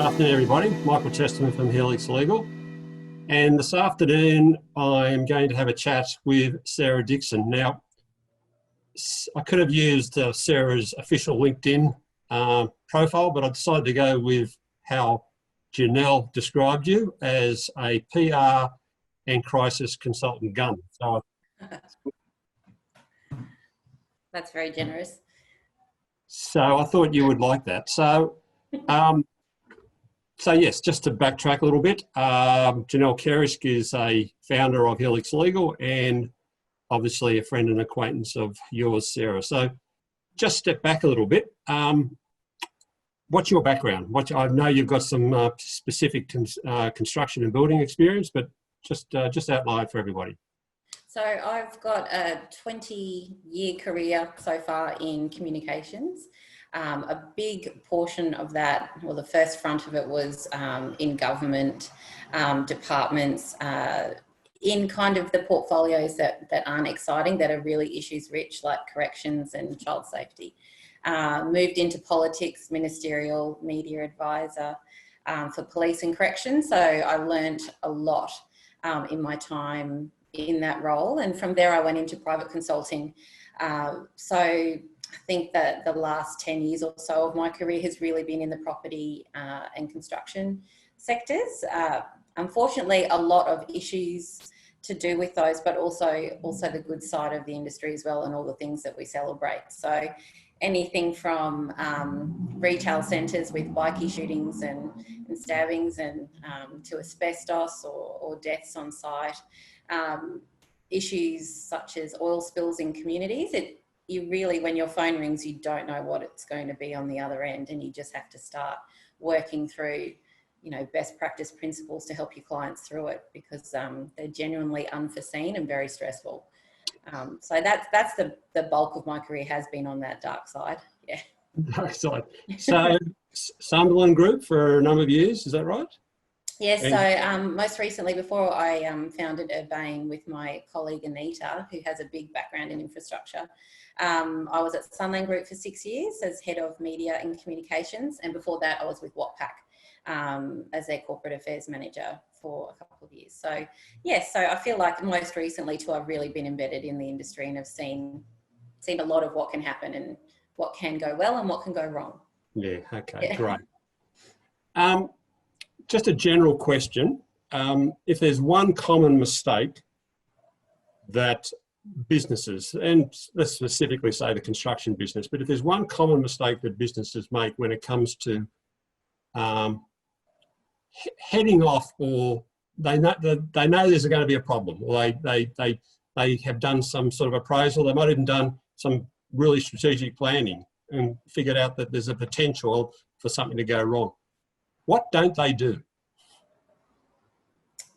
Afternoon, everybody. Michael Chesterman from Helix Legal. And this afternoon, I'm going to have a chat with Sarah Dixon. Now, I could have used Sarah's official LinkedIn profile, but I decided to go with how Janelle described you as a PR and crisis consultant gun. So that's very generous. So I thought you would like that. So yes, just to backtrack a little bit, Janelle Kerisk is a founder of Helix Legal and obviously a friend and acquaintance of yours, Sarah. So just step back a little bit. What's your background? I know you've got some specific construction and building experience, but just outline for everybody. So I've got a 20-year career so far in communications. A big portion of that, well, the first front of it was in government departments, in kind of the portfolios that aren't exciting, that are really issues rich, like corrections and child safety. Moved into politics, ministerial media advisor for police and corrections. So I learned a lot in my time in that role. And from there, I went into private consulting. So I think that the last 10 years or so of my career has really been in the property and construction sectors. Unfortunately, a lot of issues to do with those, but also the good side of the industry as well, and all the things that we celebrate. So anything from retail centres with bikie shootings and stabbings and to asbestos or deaths on site, issues such as oil spills in communities. You really, when your phone rings, you don't know what it's going to be on the other end, and you just have to start working through, best practice principles to help your clients through it, because they're genuinely unforeseen and very stressful. So that's the bulk of my career has been on that dark side. Yeah. Dark side. So Sunderland Group for a number of years, is that right? Yes. Yeah, so most recently, before I founded Urbaine with my colleague Anita, who has a big background in infrastructure, I was at Sunderland Group for 6 years as head of media and communications, and before that I was with Watpac as their corporate affairs manager for a couple of years. So yes, so I feel like most recently too, I've really been embedded in the industry and have seen a lot of what can happen and what can go well and what can go wrong. Yeah, okay, yeah. Great. Just a general question. If there's one common mistake that businesses, and let's specifically say the construction business, but if there's one common mistake that businesses make when it comes to heading off, or they know there's going to be a problem, or they have done some sort of appraisal, they might have even done some really strategic planning and figured out that there's a potential for something to go wrong. What don't they do?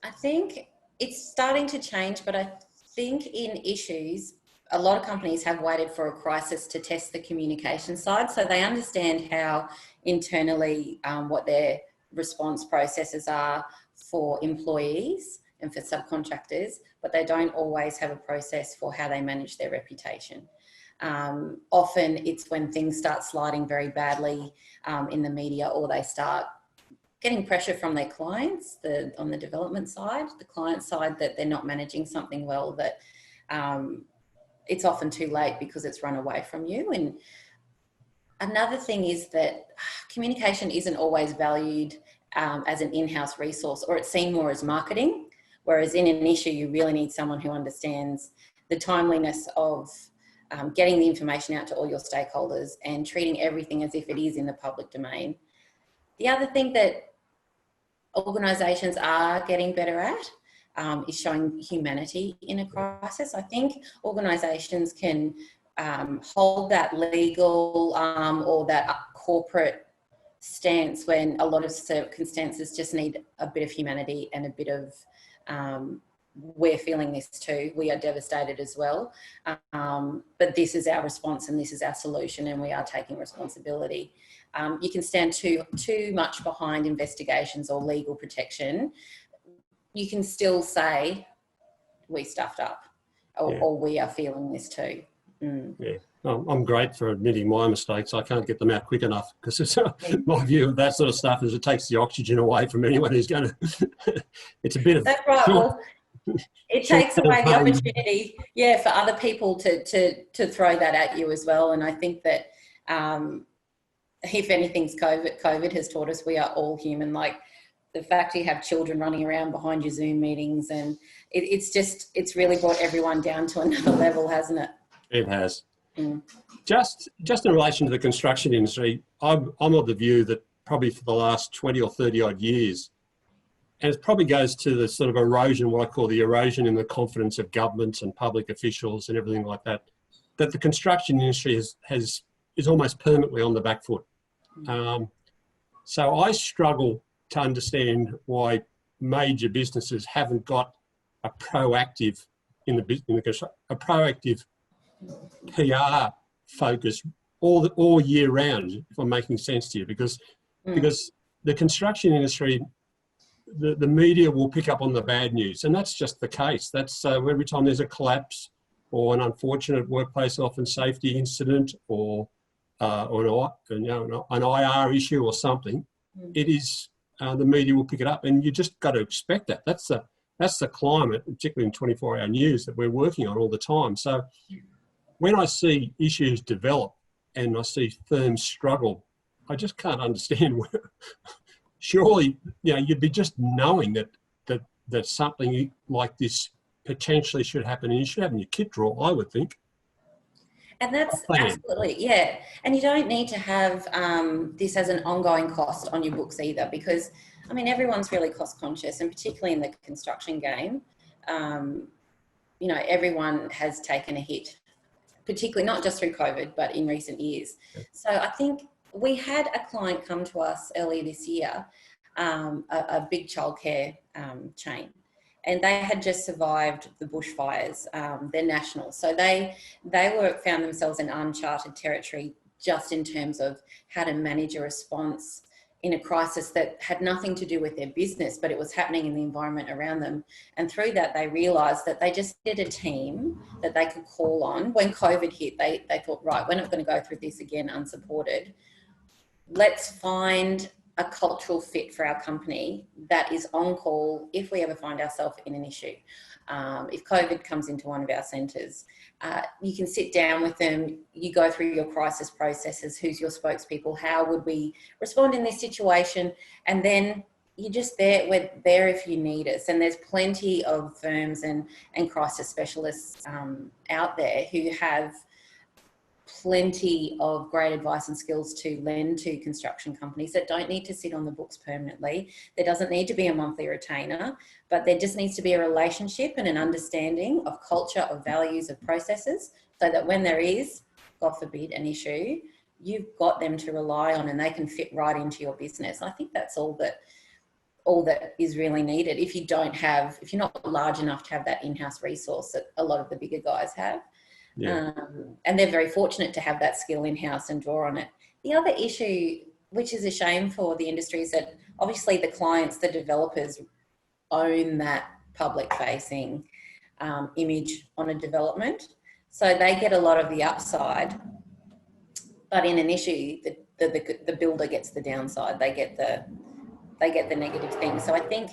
I think it's starting to change, but I think in issues, a lot of companies have waited for a crisis to test the communication side. So they understand how internally what their response processes are for employees and for subcontractors, but they don't always have a process for how they manage their reputation. Often it's when things start sliding very badly in the media, or they start getting pressure from their clients, on the development side, the client side, that they're not managing something well, that it's often too late because it's run away from you. And another thing is that communication isn't always valued as an in-house resource, or it's seen more as marketing, whereas in an issue, you really need someone who understands the timeliness of getting the information out to all your stakeholders and treating everything as if it is in the public domain. The other thing that organisations are getting better at is showing humanity in a crisis. I think organisations can hold that legal or that corporate stance when a lot of circumstances just need a bit of humanity and a bit of we're feeling this too, we are devastated as well, but this is our response and this is our solution, and we are taking responsibility. You can stand too much behind investigations or legal protection. You can still say we stuffed up, or we are feeling this too. Yeah, I'm great for admitting my mistakes. I can't get them out quick enough because it's my view of that sort of stuff is it takes the oxygen away from anyone who's going to. It's a bit of That's right. short, Well, it short takes away the pain. opportunity, yeah, for other people to throw that at you as well. And I think that if anything's COVID has taught us we are all human. Like the fact you have children running around behind your Zoom meetings, and it's really brought everyone down to another level, hasn't it? It has. Just in relation to the construction industry, I'm of the view that probably for the last 20 or 30 odd years, and it probably goes to the sort of erosion, what I call the erosion in the confidence of governments and public officials and everything like that, that the construction industry is almost permanently on the back foot. So I struggle to understand why major businesses haven't got a proactive a proactive PR focus all year round, if I'm making sense to you, because the construction industry, the media will pick up on the bad news, and that's just the case. That's every time there's a collapse or an unfortunate workplace health and safety incident or an IR issue or something, it is the media will pick it up, and you just got to expect that. That's the climate, particularly in 24-hour news, that we're working on all the time. So when I see issues develop and I see firms struggle, I just can't understand where. Surely, you'd be just knowing that something like this potentially should happen, and you should have in your kit drawer, I would think. And that's absolutely, yeah. And you don't need to have this as an ongoing cost on your books either, because, I mean, everyone's really cost conscious, and particularly in the construction game, everyone has taken a hit, particularly not just through COVID, but in recent years. So I think we had a client come to us earlier this year, a big childcare chain. And they had just survived the bushfires. They're national. So they found themselves in uncharted territory just in terms of how to manage a response in a crisis that had nothing to do with their business, but it was happening in the environment around them. And through that, they realised that they just needed a team that they could call on. When COVID hit, they thought, right, we're not going to go through this again unsupported. Let's find a cultural fit for our company that is on call if we ever find ourselves in an issue. If COVID comes into one of our centres, you can sit down with them, you go through your crisis processes, who's your spokespeople, how would we respond in this situation, and then you're just there, we're there if you need us. And there's plenty of firms and crisis specialists out there who have plenty of great advice and skills to lend to construction companies that don't need to sit on the books permanently. There doesn't need to be a monthly retainer, but there just needs to be a relationship and an understanding of culture, of values, of processes, so that when there is, God forbid, an issue, you've got them to rely on and they can fit right into your business. And I think that's all that is really needed. If you're not large enough to have that in-house resource that a lot of the bigger guys have. Yeah. And they're very fortunate to have that skill in-house and draw on it. The other issue, which is a shame for the industry, is that obviously the clients, the developers, own that public-facing image on a development. So they get a lot of the upside, but in an issue, the builder gets the downside. They get the negative thing. So I think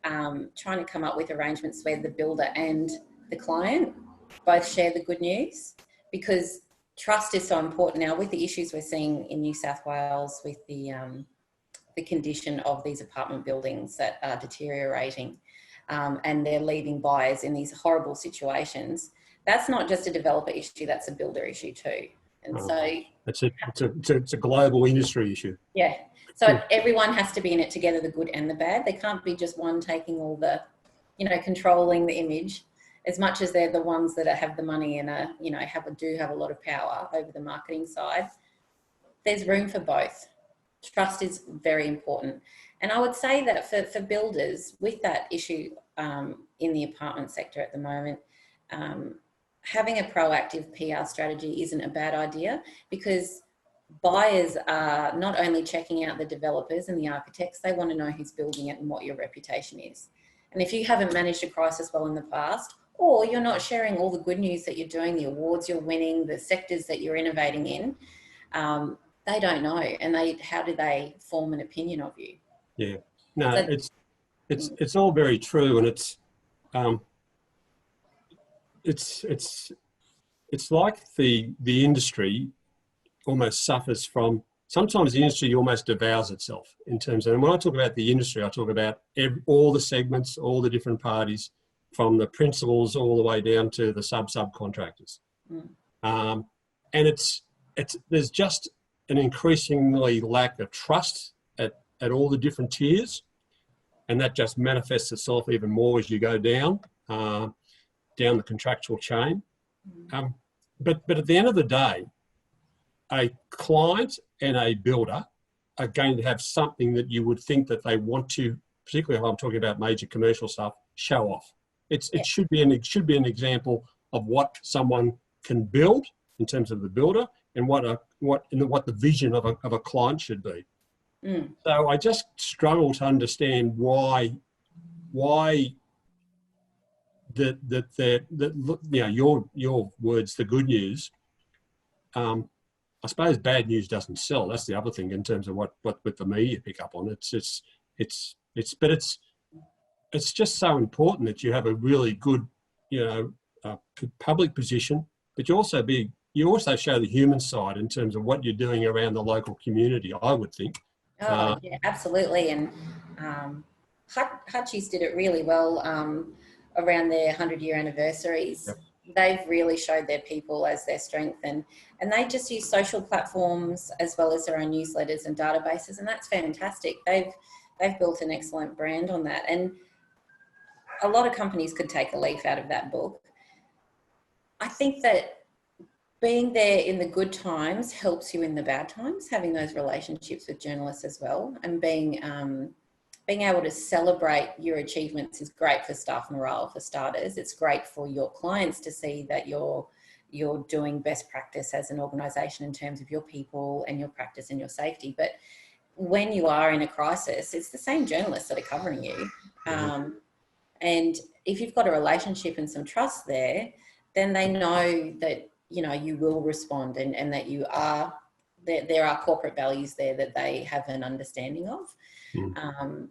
trying to come up with arrangements where the builder and the client both share the good news, because trust is so important now with the issues we're seeing in New South Wales with the condition of these apartment buildings that are deteriorating, and they're leaving buyers in these horrible situations. That's not just a developer issue, that's a builder issue too. And it's a global industry issue. Yeah. So everyone has to be in it together, the good and the bad. They can't be just one taking all the, controlling the image, as much as they're the ones that have the money and do have a lot of power over the marketing side. There's room for both. Trust is very important. And I would say that for builders with that issue in the apartment sector at the moment, having a proactive PR strategy isn't a bad idea, because buyers are not only checking out the developers and the architects, they want to know who's building it and what your reputation is. And if you haven't managed a crisis well in the past, or you're not sharing all the good news that you're doing, the awards you're winning, the sectors that you're innovating in. They don't know, and how do they form an opinion of you? Yeah, no, So, it's all very true, and um, it's like the industry almost suffers from. Sometimes the industry almost devours itself in terms of, and when I talk about the industry, I talk about all the segments, all the different parties, from the principals all the way down to the subcontractors. And there's just an increasingly lack of trust at all the different tiers, and that just manifests itself even more as you go down the contractual chain. But at the end of the day, a client and a builder are going to have something that you would think that they want to, particularly if I'm talking about major commercial stuff, show off. It should be an example of what someone can build in terms of the builder, and what the vision of a client should be. So I just struggle to understand why your words, the good news. I suppose bad news doesn't sell. That's the other thing in terms of what with the media pick up on. It's just so important that you have a really good, public position, but you also show the human side in terms of what you're doing around the local community, I would think. yeah, absolutely. And Hutchies did it really well around their 100-year anniversaries. Yep. They've really showed their people as their strength, and they just use social platforms as well as their own newsletters and databases, and that's fantastic. They've built an excellent brand on that, and a lot of companies could take a leaf out of that book. I think that being there in the good times helps you in the bad times, having those relationships with journalists as well, and being able to celebrate your achievements is great for staff morale, for starters. It's great for your clients to see that you're doing best practice as an organisation in terms of your people and your practice and your safety. But when you are in a crisis, it's the same journalists that are covering you. And if you've got a relationship and some trust there, then they know that, you will respond, and that there are corporate values there that they have an understanding of.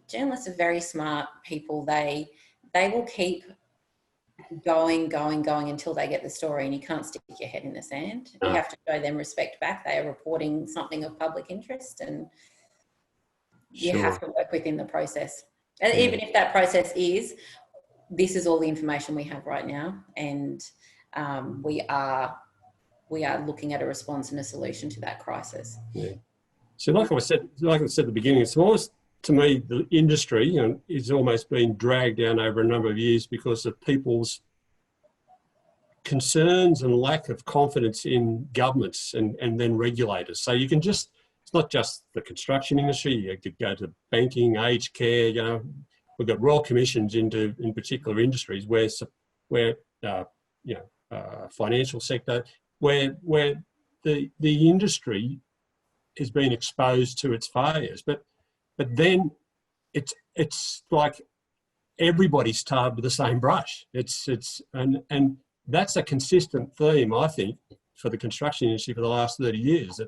Journalists are very smart people. They will keep going until they get the story, and you can't stick your head in the sand. You have to show them respect back. They are reporting something of public interest, and you have to work within the process. And even if that process is, this is all the information we have right now, and we are looking at a response and a solution to that crisis. Yeah. So like I said at the beginning, it's almost, to me, the industry is almost been dragged down over a number of years because of people's concerns and lack of confidence in governments and then regulators. So you can it's not just the construction industry, you could go to banking, aged care, we've got royal commissions in particular industries where financial sector, where the industry has been exposed to its failures. But then it's like everybody's tarred with the same brush. And that's a consistent theme, I think, for the construction industry for the last 30 years.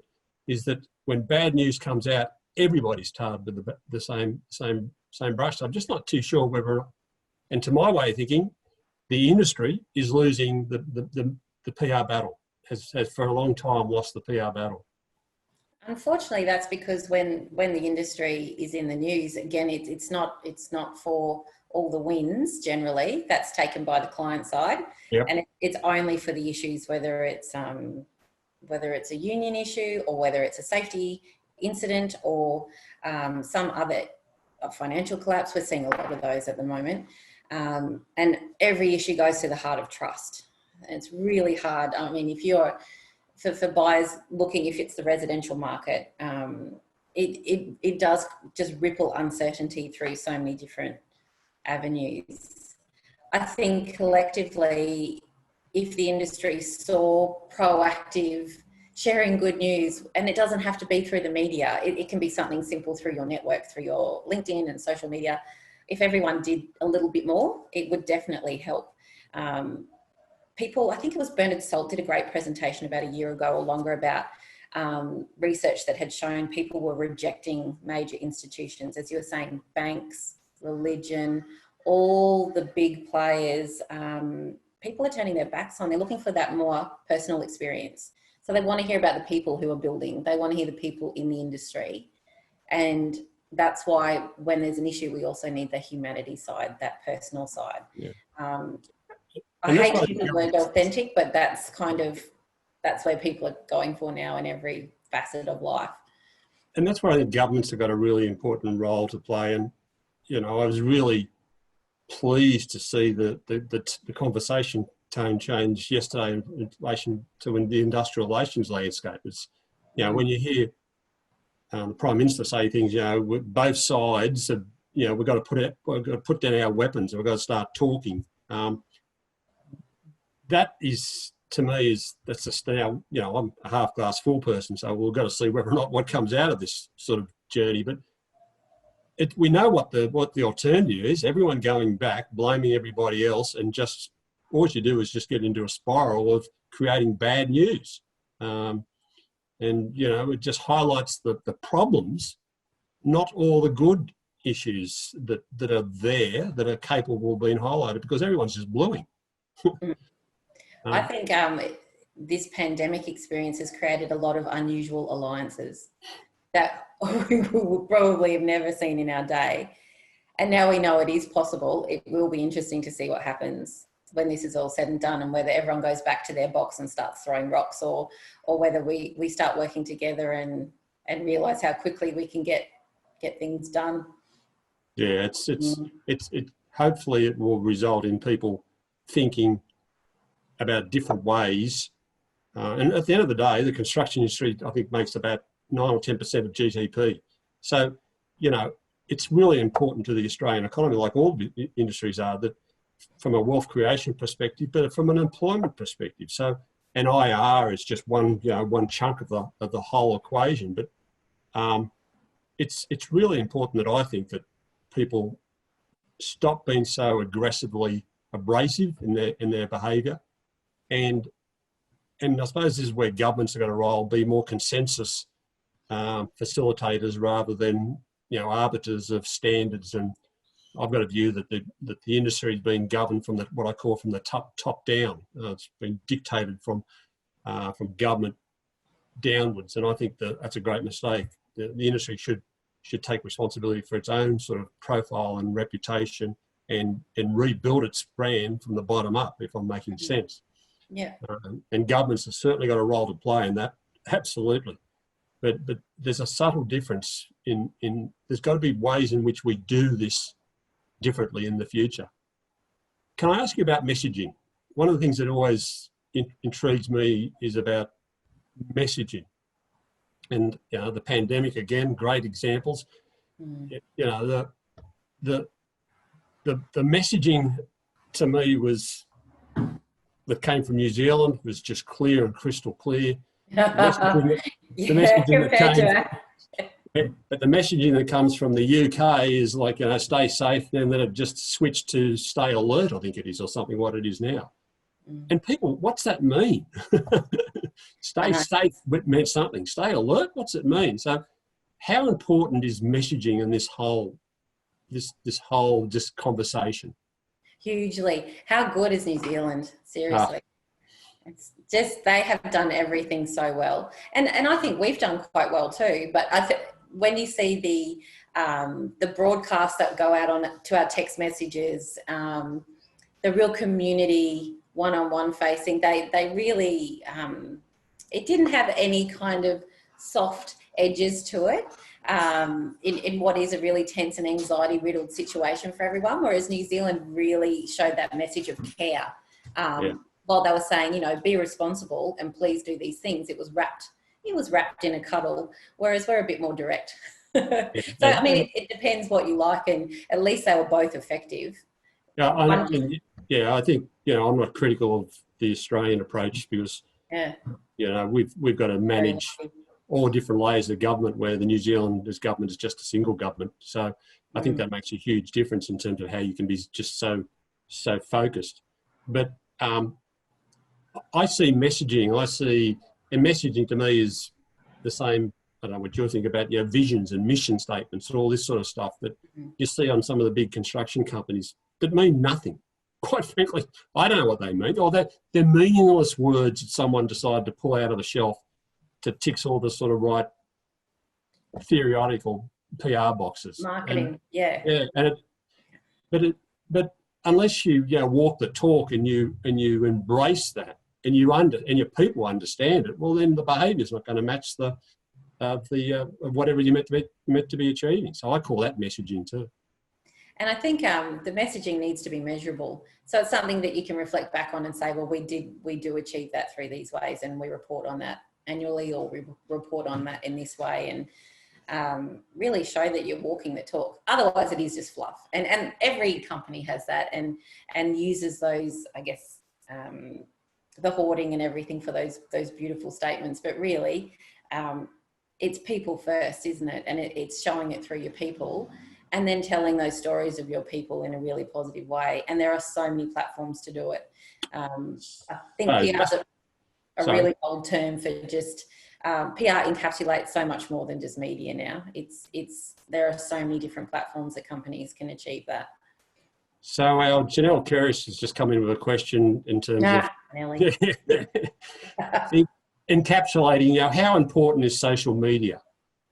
Is that when bad news comes out, everybody's tarred with the same brush. So I'm just not too sure whether, and to my way of thinking, the industry is losing the PR battle. Has for a long time lost the PR battle. Unfortunately, that's because when the industry is in the news, again, it's not for all the wins generally. That's taken by the client side, and it's only for the issues, whether it's a union issue or whether it's a safety incident or some other financial collapse. We're seeing a lot of those at the moment, and every issue goes to the heart of trust. And it's really hard. I mean, if you're for buyers looking, if it's the residential market, it does just ripple uncertainty through so many different avenues. I think collectively, if the industry saw proactive sharing good news, and it doesn't have to be through the media, it can be something simple through your network, through your LinkedIn and social media. If everyone did a little bit more, it would definitely help. people, I think it was Bernard Salt did a great presentation about a year ago or longer about research that had shown people were rejecting major institutions, as you were saying, banks, religion, all the big players. People are turning their backs on. They're looking for that more personal experience. So they want to hear about the people who are building. They want to hear the people in the industry. And that's why when there's an issue, we also need the humanity side, that personal side. Yeah. I hate to use the word authentic, but that's where people are going for now in every facet of life. And that's where I think governments have got a really important role to play. And, you know, I was really pleased to see the conversation tone change yesterday in relation to the industrial relations landscape. It's, you know, when you hear the Prime Minister say things, you know, both sides, you know, we've got to put down our weapons and we've got to start talking. That is, to me, that's just now, you know, I'm a half glass full person, so we've got to see whether or not what comes out of this sort of journey. But we know what the alternative is. Everyone going back, blaming everybody else, and just all you do is just get into a spiral of creating bad news. And, you know, it just highlights the problems, not all the good issues that are there, that are capable of being highlighted, because everyone's just bluing. I think this pandemic experience has created a lot of unusual alliances that we would probably have never seen in our day. And now we know it is possible. It will be interesting to see what happens when this is all said and done, and whether everyone goes back to their box and starts throwing rocks, or whether we start working together and realise how quickly we can get things done. Yeah, it hopefully it will result in people thinking about different ways. And at the end of the day, the construction industry, I think, makes about 9 or 10% of GDP. So, you know, it's really important to the Australian economy, like all industries are, that from a wealth creation perspective, but from an employment perspective. So, and IR is just one chunk of the whole equation. But it's really important that I think that people stop being so aggressively abrasive in their behaviour. And I suppose this is where governments have got a role, be more consensus facilitators rather than, you know, arbiters of standards. And I've got a view that the industry is being governed from what I call from the top down. It's been dictated from government downwards, and I think that's a great mistake. The industry should take responsibility for its own sort of profile and reputation, and rebuild its brand from the bottom up, if I'm making sense. Yeah. And governments have certainly got a role to play in that, absolutely. But there's a subtle difference in there's got to be ways in which we do this differently in the future. Can I ask you about messaging? One of the things that always intrigues me is about messaging. And, you know, the pandemic, again, great examples. You know, the messaging to me that came from New Zealand was just clear and crystal clear. But the messaging that comes from the UK is like, you know, stay safe, and then it just switched to stay alert, I think it is, or something what it is now. And people, what's that mean? Stay safe meant something. Stay alert, what's it mean? So how important is messaging in this whole conversation? Hugely. How good is New Zealand? Seriously. It's just, they have done everything so well. And I think we've done quite well too. But when you see the broadcasts that go out to our text messages, the real community one-on-one facing, they really, it didn't have any kind of soft edges to it. In what is a really tense and anxiety-riddled situation for everyone, whereas New Zealand really showed that message of care. While they were saying, you know, be responsible and please do these things, it was wrapped in a cuddle, whereas we're a bit more direct. So, I mean, it depends what you like, and at least they were both effective. Yeah, I think, you know, I'm not critical of the Australian approach, because, you know, we've got to manage all different layers of government, where the New Zealand's government is just a single government. So I think that makes a huge difference in terms of how you can be just so focused. but I see messaging. And messaging to me is the same. I don't know what you think about, visions and mission statements and all this sort of stuff that you see on some of the big construction companies that mean nothing. Quite frankly, I don't know what they mean. Or they're meaningless words that someone decided to pull out of the shelf to tick all the sort of right theoretical PR boxes. Marketing, Yeah, but unless you walk the talk and you embrace that and your people understand it, well then the behaviour is not going to match the whatever you're meant to be achieving. So I call that messaging too. And I think the messaging needs to be measurable. So it's something that you can reflect back on and say, well, we do achieve that through these ways, and we report on that annually, or we report on that in this way, and really show that you're walking the talk. Otherwise it is just fluff. And every company has that and uses those, I guess, the hoarding and everything for those beautiful statements. But really, it's people first, isn't it? And it's showing it through your people, and then telling those stories of your people in a really positive way. And there are so many platforms to do it. I think PR is a really old term for just PR encapsulates so much more than just media now. There are so many different platforms that companies can achieve that. So our Janelle Keris has just come in with a question in terms of encapsulating. How important is social media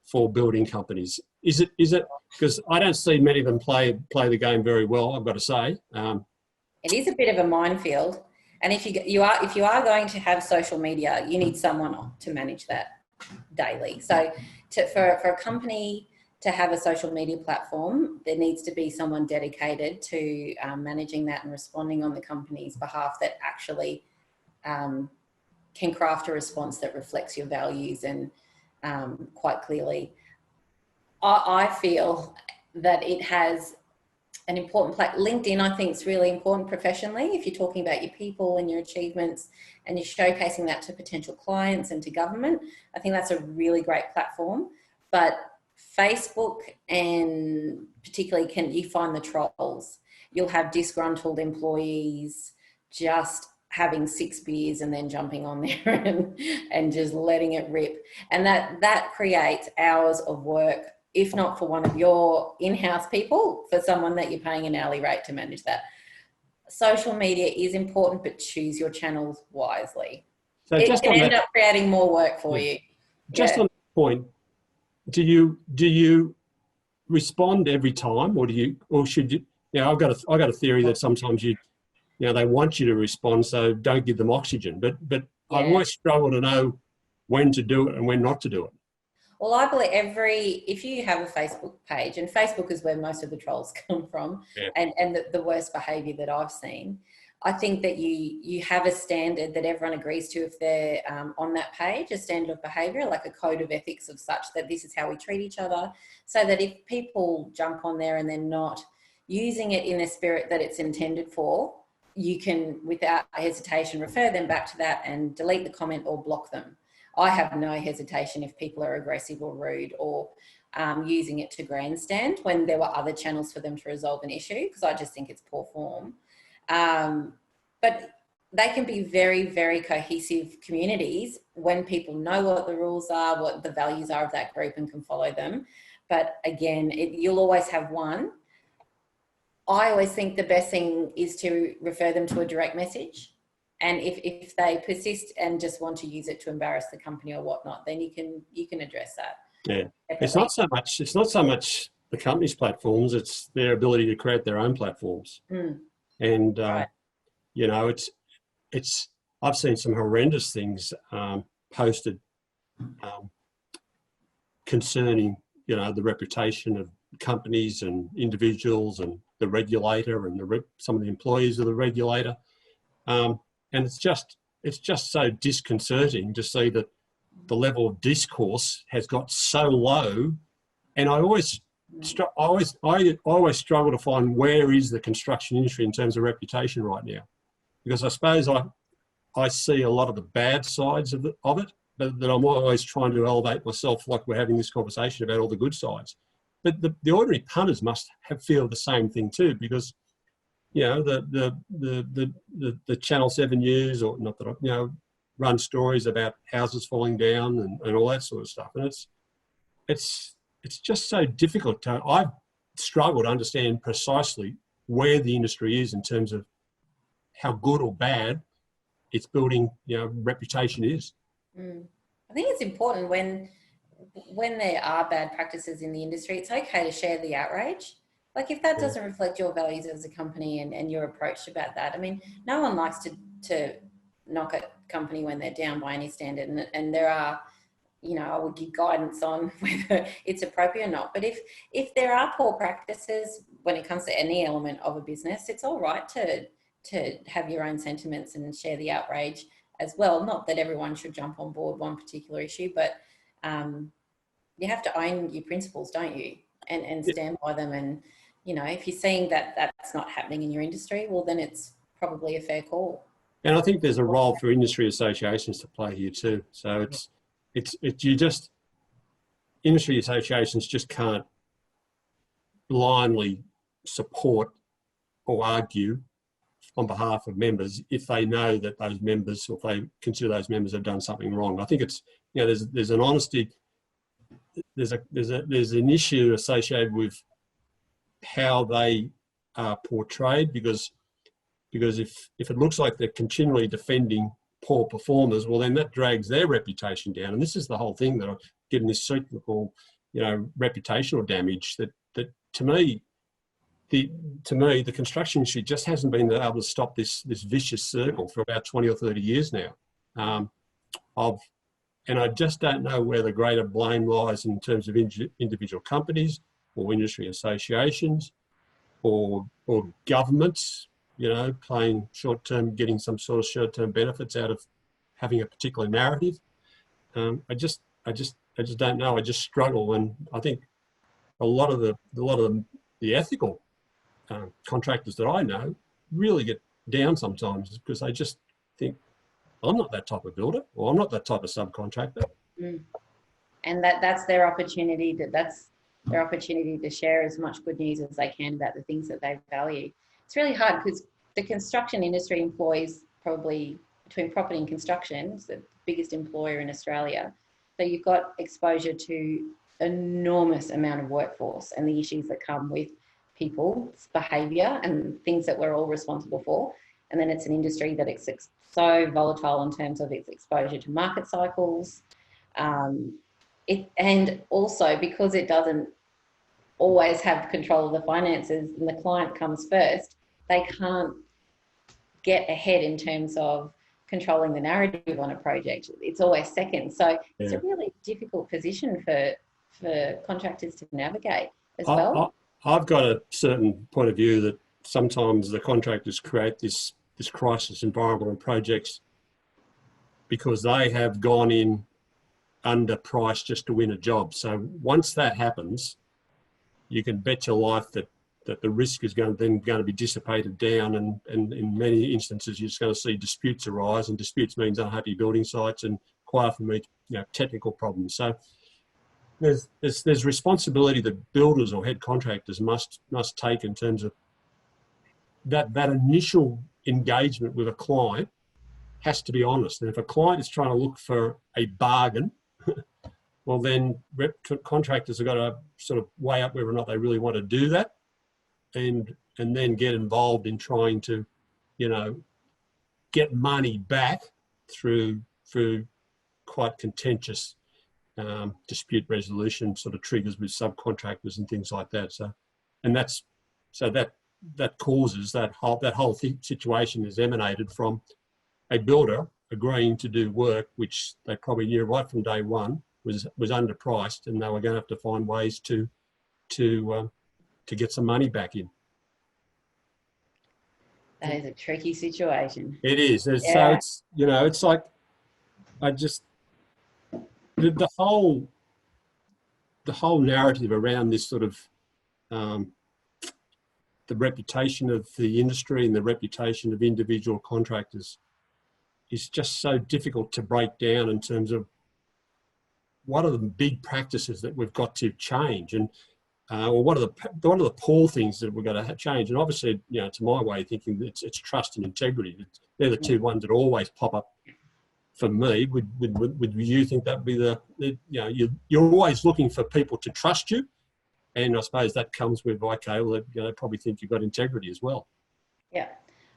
for building companies? Is it because I don't see many of them play the game very well, I've got to say. It is a bit of a minefield, and if you are going to have social media, you need someone to manage that daily. So for a company to have a social media platform, there needs to be someone dedicated to managing that and responding on the company's behalf that actually can craft a response that reflects your values and quite clearly. I feel that it has an important place. LinkedIn, I think, is really important professionally. If you're talking about your people and your achievements and you're showcasing that to potential clients and to government, I think that's a really great platform. But Facebook, and particularly, you find the trolls. You'll have disgruntled employees just having 6 beers and then jumping on there and just letting it rip. And that creates hours of work, if not for one of your in-house people, for someone that you're paying an hourly rate to manage that. Social media is important, but choose your channels wisely. So it can end up creating more work for you. Just on that point, do you respond every time, or should you? I've got a theory that sometimes they want you to respond, so don't give them oxygen. But I always struggle to know when to do it and when not to do it. Well, I believe if you have a Facebook page, and Facebook is where most of the trolls come from, and the worst behaviour that I've seen, I think that you have a standard that everyone agrees to if they're on that page, a standard of behaviour, like a code of ethics of such that this is how we treat each other, so that if people jump on there and they're not using it in the spirit that it's intended for, you can, without hesitation, refer them back to that and delete the comment or block them. I have no hesitation if people are aggressive or rude or using it to grandstand when there were other channels for them to resolve an issue, because I just think it's poor form. But they can be very, very cohesive communities when people know what the rules are, what the values are of that group, and can follow them. But again, you'll always have one. I always think the best thing is to refer them to a direct message. And if they persist and just want to use it to embarrass the company or whatnot, then you can address that. Yeah, definitely. It's not so much the company's platforms; it's their ability to create their own platforms. And right. It's I've seen some horrendous things posted concerning the reputation of companies and individuals and the regulator and some of the employees of the regulator. And it's just so disconcerting to see that the level of discourse has got so low. And I always struggle to find where is the construction industry in terms of reputation right now, because I suppose I see a lot of the bad sides of it, but that I'm always trying to elevate myself, like we're having this conversation about all the good sides. But the ordinary punters must feel the same thing too, because the Channel 7 news, or not that I, run stories about houses falling down and all that sort of stuff. And it's just so difficult to, I've struggled to understand precisely where the industry is in terms of how good or bad its building, reputation is. I think it's important when there are bad practices in the industry, it's okay to share the outrage. Like if that doesn't reflect your values as a company and your approach about that. I mean, no one likes to knock a company when they're down by any standard, and there are, I would give guidance on whether it's appropriate or not. But if there are poor practices when it comes to any element of a business, it's all right to have your own sentiments and share the outrage as well. Not that everyone should jump on board one particular issue, but you have to own your principles, don't you? And stand by them. And, if you're seeing that that's not happening in your industry, well, then it's probably a fair call. And I think there's a role for industry associations to play here too. So industry associations just can't blindly support or argue on behalf of members if they know that those members, or if they consider those members have done something wrong. I think it's, there's an honesty, there's an issue associated with how they are portrayed, because if it looks like they're continually defending poor performers, well, then that drags their reputation down. And this is the whole thing that I'm getting this cyclical, reputational damage that to me, the construction industry just hasn't been able to stop this vicious circle for about 20 or 30 years now. And I just don't know where the greater blame lies in terms of individual companies or industry associations or governments, playing short-term, getting some sort of short-term benefits out of having a particular narrative. I just don't know. I just struggle, and I think a lot of the ethical contractors that I know really get down sometimes because they just think, I'm not that type of builder, or I'm not that type of subcontractor. And that's their opportunity. That's their opportunity to share as much good news as they can about the things that they value. It's really hard because the construction industry employs, probably between property and construction, it's the biggest employer in Australia. So you've got exposure to enormous amount of workforce and the issues that come with people's behaviour and things that we're all responsible for. And then it's an industry that is so volatile in terms of its exposure to market cycles. And also because it doesn't always have control of the finances and the client comes first, they can't get ahead in terms of controlling the narrative on a project. It's always second. So it's a really difficult position for contractors to navigate as well. I've got a certain point of view that sometimes the contractors create this crisis environment on projects because they have gone in underpriced just to win a job. So once that happens, you can bet your life that the risk is going to be dissipated down, and in many instances you're just going to see disputes arise, and disputes means unhappy building sites and quite often means technical problems. So there's responsibility that builders or head contractors must take in terms of that initial engagement with a client has to be honest. And if a client is trying to look for a bargain, well then contractors have got to sort of weigh up whether or not they really want to do that, and then get involved in trying to, get money back through quite contentious dispute resolution sort of triggers with subcontractors and things like that. That causes that whole situation is emanated from a builder agreeing to do work which they probably knew right from day one was underpriced, and they were going to have to find ways to get some money back in. That is a tricky situation. It is. So it's it's like the whole narrative around this sort of the reputation of the industry and the reputation of individual contractors is just so difficult to break down in terms of what are the big practices that we've got to change. And or what are the poor things that we're going to change? And obviously, to my way of thinking, it's trust and integrity. They're the two ones that always pop up for me. Would you think that would be you're always looking for people to trust you, and I suppose that comes with, okay, well, they probably think you've got integrity as well. Yeah.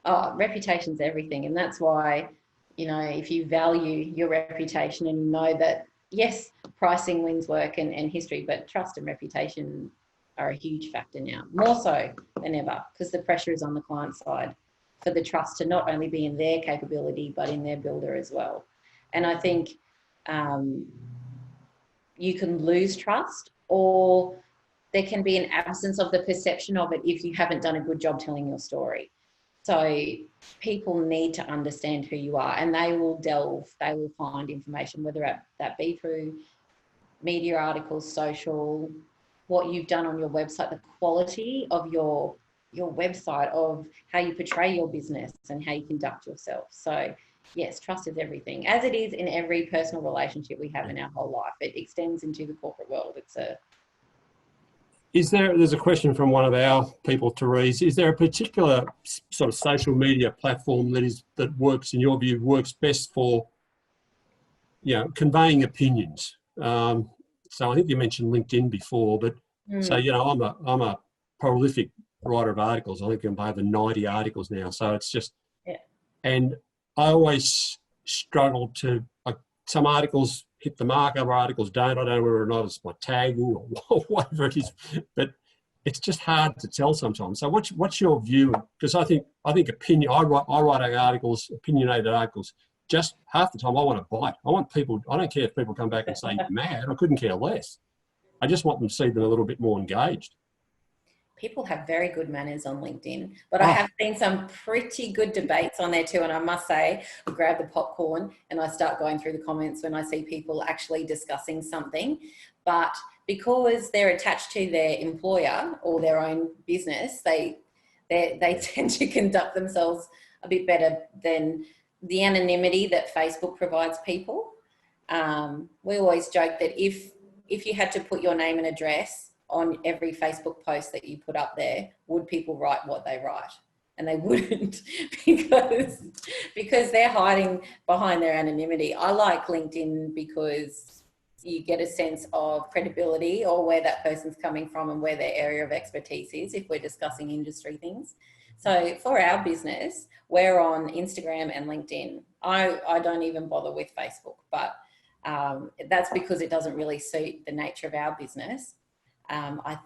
Oh, reputation's everything, and that's why, if you value your reputation and you know that, yes, pricing wins work and history, but trust and reputation are a huge factor now, more so than ever, because the pressure is on the client side for the trust to not only be in their capability, but in their builder as well. And I think you can lose trust, or there can be an absence of the perception of it if you haven't done a good job telling your story. So people need to understand who you are, and they will find information, whether that be through media articles, social, what you've done on your website, the quality of your website, of how you portray your business and how you conduct yourself. So yes, trust is everything, as it is in every personal relationship we have in our whole life. It extends into the corporate world. There's a question from one of our people, Therese. Is there a particular sort of social media platform that works, in your view, works best for, conveying opinions? So I think you mentioned LinkedIn before, but so, I'm a prolific writer of articles. I think I'm over 90 articles now. So it's just, and I always struggle to, some articles hit the mark, other articles don't. I don't know whether or not it's my tagging or whatever it is, but it's just hard to tell sometimes. So what's your view? Because I think opinion. I write articles, opinionated articles. Just half the time I want to bite. I want people. I don't care if people come back and say you're mad. I couldn't care less. I just want them to see them a little bit more engaged. People have very good manners on LinkedIn, but I have seen some pretty good debates on there too. And I must say, I grab the popcorn and I start going through the comments when I see people actually discussing something. But because they're attached to their employer or their own business, they tend to conduct themselves a bit better than the anonymity that Facebook provides people. We always joke that if you had to put your name and address on every Facebook post that you put up there, would people write what they write? And they wouldn't, because they're hiding behind their anonymity. I like LinkedIn because you get a sense of credibility, or where that person's coming from and where their area of expertise is, if we're discussing industry things. So for our business, we're on Instagram and LinkedIn. I don't even bother with Facebook, but that's because it doesn't really suit the nature of our business. I